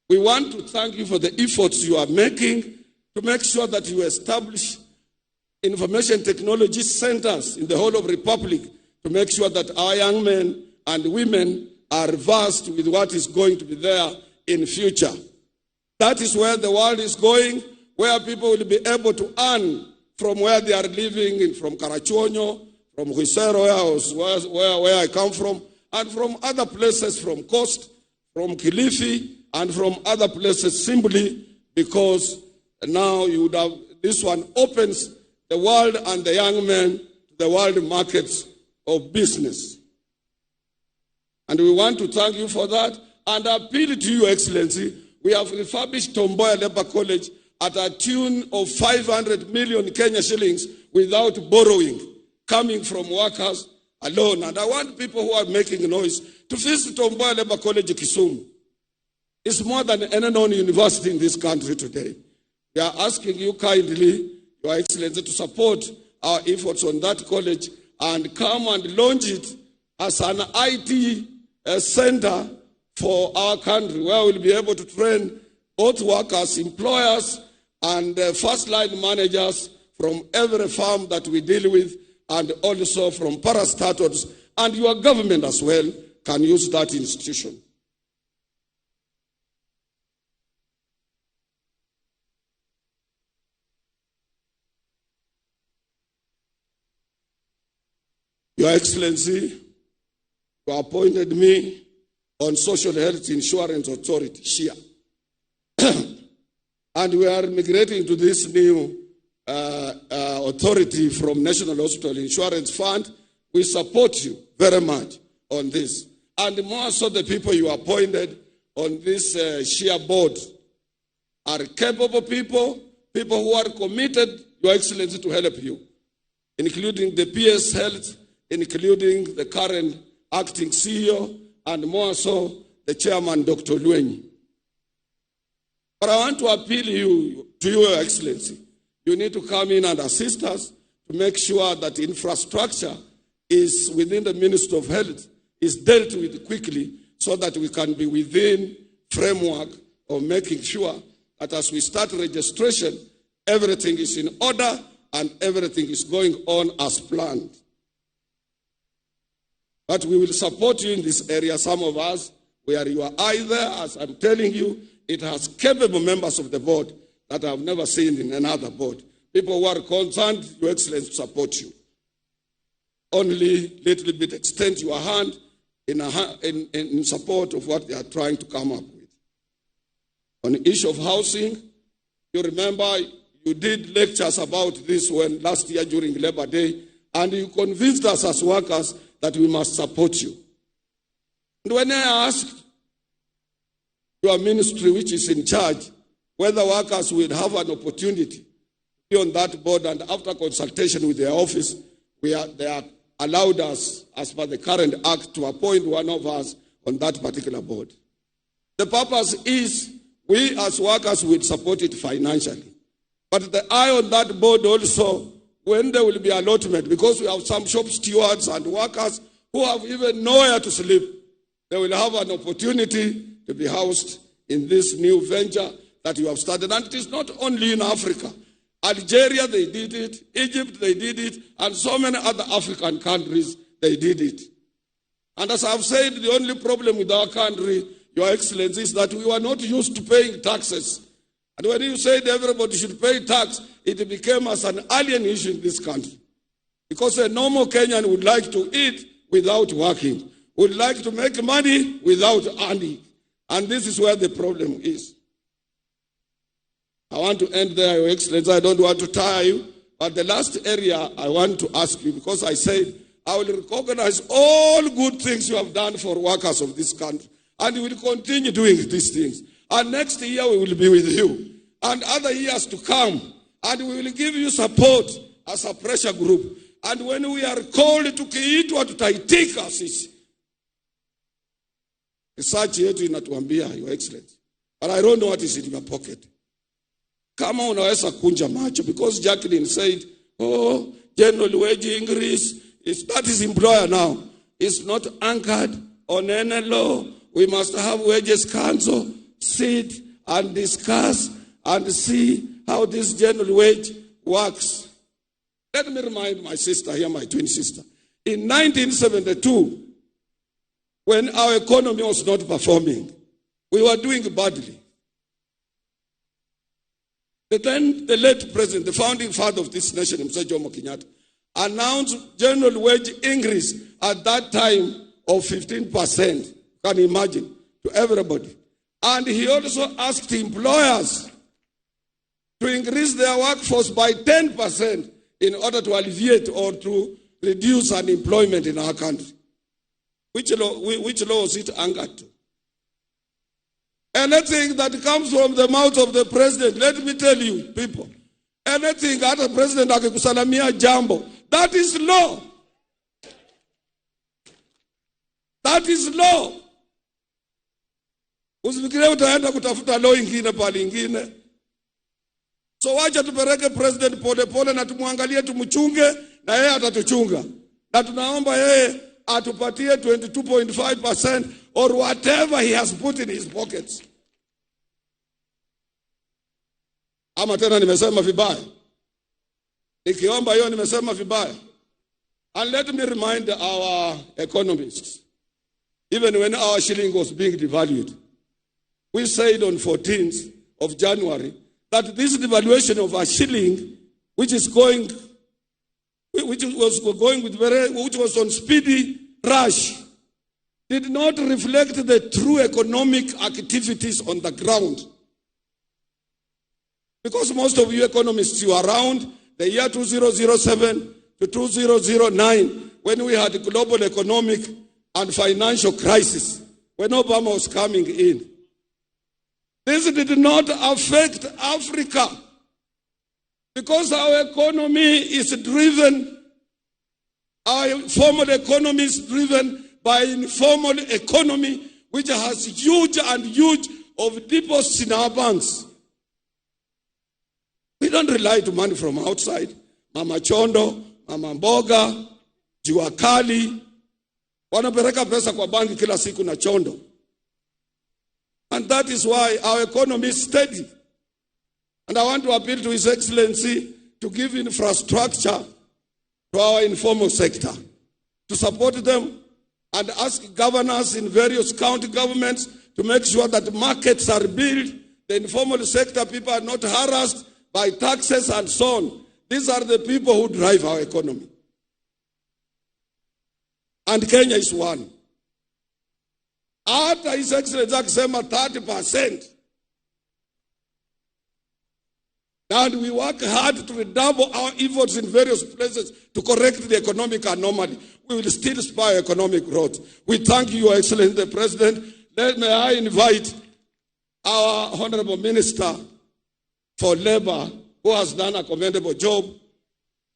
We want to thank you for the efforts you are making to make sure that you establish information technology centers in the whole of the Republic to make sure that our young men and women are versed with what is going to be there in future. That is where the world is going, where people will be able to earn from where they are living, from Karachuonyo, from Huisero, where I come from, and from other places, from Coast, from Kilifi, and from other places, simply because now you would have, this one opens the world and the young men to the world markets of business. And we want to thank you for that and appeal to you, Excellency. We have refurbished Tomboya Labour College at a tune of 500 million Kenya shillings without borrowing, coming from workers alone. And I want people who are making noise to visit Tomboya Labour College, Kisumu. It's more than any known university in this country today. We are asking you kindly, Your Excellency, to support our efforts on that college and come and launch it as an IT center for our country, where we'll be able to train both workers, employers, and first-line managers from every farm that we deal with, and also from parastatals, and your government as well can use that institution. Your Excellency, you appointed me on Social Health Insurance Authority, SHIA. And we are migrating to this new authority from National Hospital Insurance Fund. We support you very much on this. And more so the people you appointed on this SHIA board are capable people, people who are committed, Your Excellency, to help you, including the PS Health, including the current acting CEO, and more so the chairman, Dr. Luenyi. But I want to appeal to you, Your Excellency. You need to come in and assist us to make sure that infrastructure is within the Ministry of Health, is dealt with quickly, so that we can be within framework of making sure that as we start registration, everything is in order and everything is going on as planned. But we will support you in this area. Some of us, where you are either, as I'm telling you, it has capable members of the board that I have never seen in another board. People who are concerned, Your Excellency, to support you. Only little bit extend your hand in support of what they are trying to come up with. On the issue of housing, you remember you did lectures about this when last year during Labor Day, and you convinced us as workers that we must support you. And when I asked your ministry, which is in charge, whether workers will have an opportunity to be on that board, and after consultation with their office, they are allowed us, as per the current act, to appoint one of us on that particular board. The purpose is we as workers will support it financially. But the eye on that board also, when there will be allotment, because we have some shop stewards and workers who have even nowhere to sleep, they will have an opportunity to be housed in this new venture that you have started. And it is not only in Africa. Algeria, they did it. Egypt, they did it. And so many other African countries, they did it. And as I've said, the only problem with our country, Your Excellency, is that we were not used to paying taxes. And when you said everybody should pay tax, it became as an alien issue in this country. Because a normal Kenyan would like to eat without working, would like to make money without earning. And this is where the problem is. I want to end there, Your Excellency. I don't want to tire you. But the last area I want to ask you, because I said I will recognize all good things you have done for workers of this country. And you will continue doing these things. And next year we will be with you. And other years to come. And we will give you support as a pressure group. And when we are called to kiitwa tutaitika sisi. Research yetu inatuambia, Your Excellency. But I don't know what is in your pocket. Kama unaweza kunja macho, because Jacqueline said, oh, general wage increase, that is employer now. It's not anchored on any law. We must have wages council. sit and discuss and see how this general wage works. Let me remind my sister here, my twin sister. In 1972, when our economy was not performing, we were doing badly. Then the late president, the founding father of this nation, Mr. Jomo Kenyatta, announced general wage increase at that time of 15%. Can you imagine? To everybody. And he also asked employers to increase their workforce by 10% in order to alleviate or to reduce unemployment in our country. Which law was it anchored to? Anything that comes from the mouth of the president, let me tell you, people, anything that the president akikusalamia jambo, that is law. That is law. Usifikirie utaenda kutafuta law ingine pale ingine. So wacha tupeleke president pole pole na tumwangalie tumchunge na yeye atatuchunga. Na tunaomba yeye atupatie 22.5% or whatever he has put in his pockets. Ama tena nimesema vibaya. Nikiomba hiyo nimesema vibaya. And let me remind our economists, even when our shilling was being devalued, we said on 14th of January that this devaluation of our shilling, which was on speedy rush, did not reflect the true economic activities on the ground. Because most of you economists, you are around the year 2007 to 2009, when we had a global economic and financial crisis, when Obama was coming in. This did not affect Africa because our economy is driven, our formal economy is driven by informal economy, which has huge of deposits in our banks. We don't rely to money from outside. Mama Chondo, Mama Mboga, Jua Kali, wanapeleka pesa kwa banki kila siku na Chondo. And that is why our economy is steady. And I want to appeal to His Excellency to give infrastructure to our informal sector, to support them and ask governors in various county governments to make sure that markets are built, the informal sector people are not harassed by taxes and so on. These are the people who drive our economy. And Kenya is one. After His Excellency akisema 30%. And we work hard to redouble our efforts in various places to correct the economic anomaly. We will still spur economic growth. We thank you, Your Excellency, the President. May I invite our Honorable Minister for Labor, who has done a commendable job,